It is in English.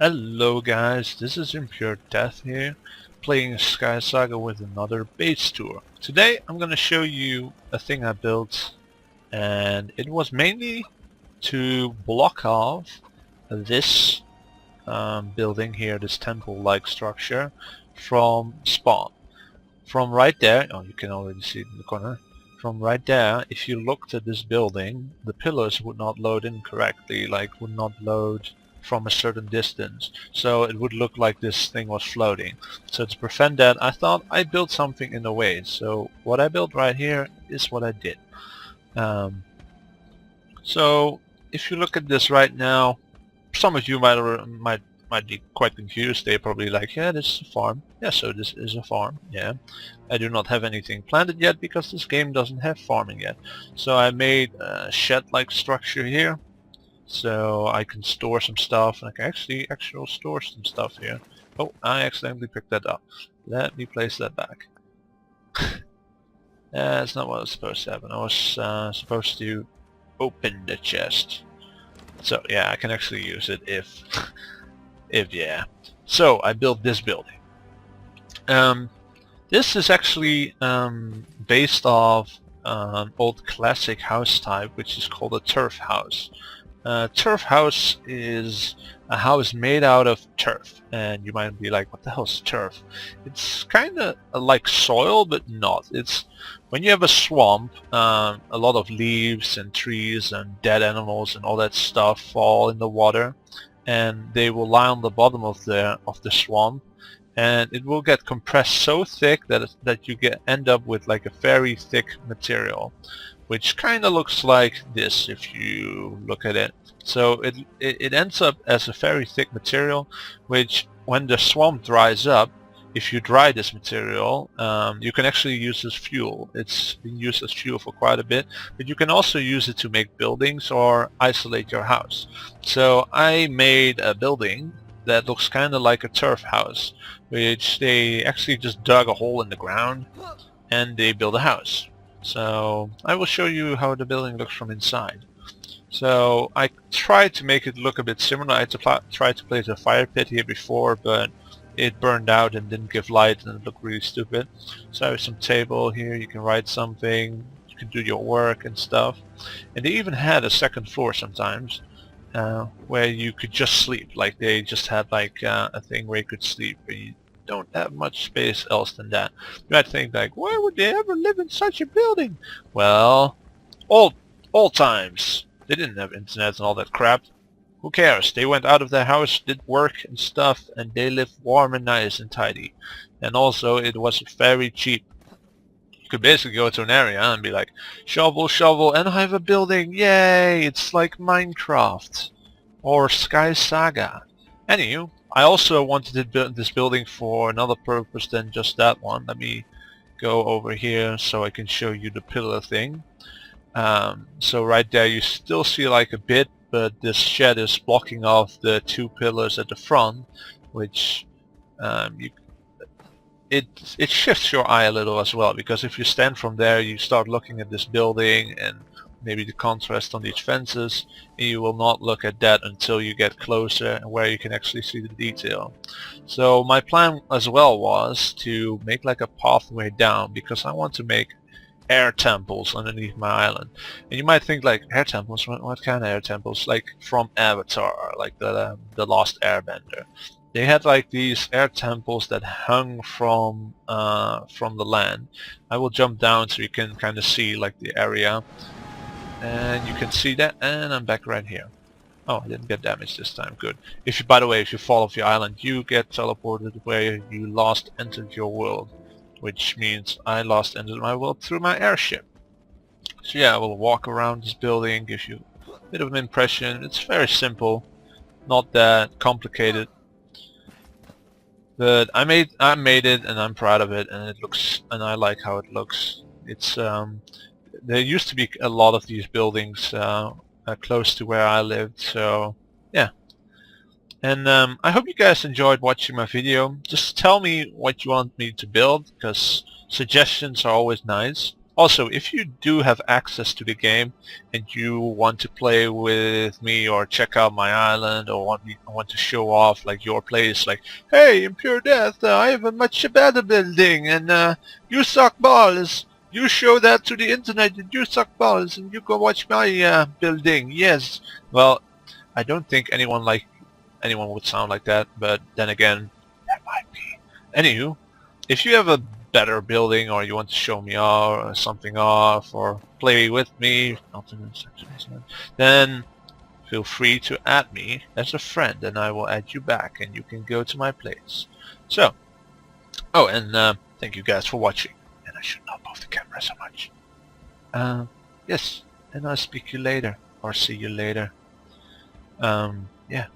Hello guys, this is Impuredeath here, playing Skysaga with another base tour. Today I'm gonna show you a thing I built, and it was mainly to block off this building here, this temple-like structure, from spawn. From right there, oh you can already see it in the corner, from right there, if you looked at this building, the pillars would not load in correctly, like would not load from a certain distance, so it would look like this thing was floating. So to prevent that, I thought I built something in a way. So what I built right here is what I did. So if you look at this right now, some of you might be quite confused. They're probably like, yeah, this is a farm. Yeah, so this is a farm. Yeah, I do not have anything planted yet because this game doesn't have farming yet. So I made a shed-like structure here, so I can store some stuff, and I can actually store some stuff here. Oh, I accidentally picked that up. Let me place that back. That's not what I was supposed to happen. I was supposed to open the chest. So yeah, I can actually use it if yeah. So I built this building. This is actually based off an old classic house type, which is called a Turfhouse. Turfhouse is a house made out of turf, and you might be like, what the hell is turf? It's kind of like soil, but not. It's when you have a swamp, a lot of leaves and trees and dead animals and all that stuff fall in the water, and they will lie on the bottom of the swamp, and it will get compressed so thick that you end up with like a very thick material, which kind of looks like this if you look at it. So it ends up as a very thick material, which when the swamp dries up, if you dry this material, you can actually use as fuel. It's been used as fuel for quite a bit, but you can also use it to make buildings or isolate your house. So I made a building that looks kind of like a turf house, which they actually just dug a hole in the ground and they built a house. So I will show you how the building looks from inside. So I tried to make it look a bit similar. I tried to place a fire pit here before, but it burned out and didn't give light and it looked really stupid. So I have some table here, you can write something, you can do your work and stuff. And they even had a second floor sometimes, where you could just sleep. Like they just had like a thing where you could sleep. But you don't have much space else than that. You might think like, why would they ever live in such a building? Well, old times. They didn't have internet and all that crap. Who cares? They went out of their house, did work and stuff, and they lived warm and nice and tidy. And also it was very cheap. You could basically go to an area and be like, shovel, shovel, and I have a building, yay! It's like Minecraft or Skysaga. Anywho, I also wanted to build this building for another purpose than just that one. Let me go over here so I can show you the pillar thing. So right there you still see like a bit, but this shed is blocking off the two pillars at the front, which it shifts your eye a little as well, because if you stand from there you start looking at this building and maybe the contrast on these fences, and you will not look at that until you get closer and where you can actually see the detail. So my plan as well was to make like a pathway down, because I want to make air temples underneath my island. And you might think like, air temples? What kind of air temples? Like from Avatar, like the Lost Airbender. They had like these air temples that hung from the land. I will jump down so you can kind of see like the area, and you can see that, and I'm back right here. Oh, I didn't get damaged this time, good. If you, by the way, if you fall off your island, you get teleported where you last entered your world, which means I last entered my world through my airship. So yeah, I will walk around this building, give you a bit of an impression. It's very simple, not that complicated. But I made it, and I'm proud of it, and it looks, and I like how it looks. It's there used to be a lot of these buildings close to where I lived, so yeah. And I hope you guys enjoyed watching my video. Just tell me what you want me to build, because suggestions are always nice. Also, if you do have access to the game and you want to play with me or check out my island or want to show off like your place, like, hey, Impuredeath, I have a much better building and you suck balls. You show that to the internet and you suck balls and you go watch my building. Yes. Well, I don't think anyone would sound like that, but then again, that might be. Anywho, if you have a better building or you want to show me off or something off or play with me, then feel free to add me as a friend and I will add you back and you can go to my place. So, oh, and thank you guys for watching. And I should not move the camera so much. Yes, and I'll speak to you later or see you later. Yeah.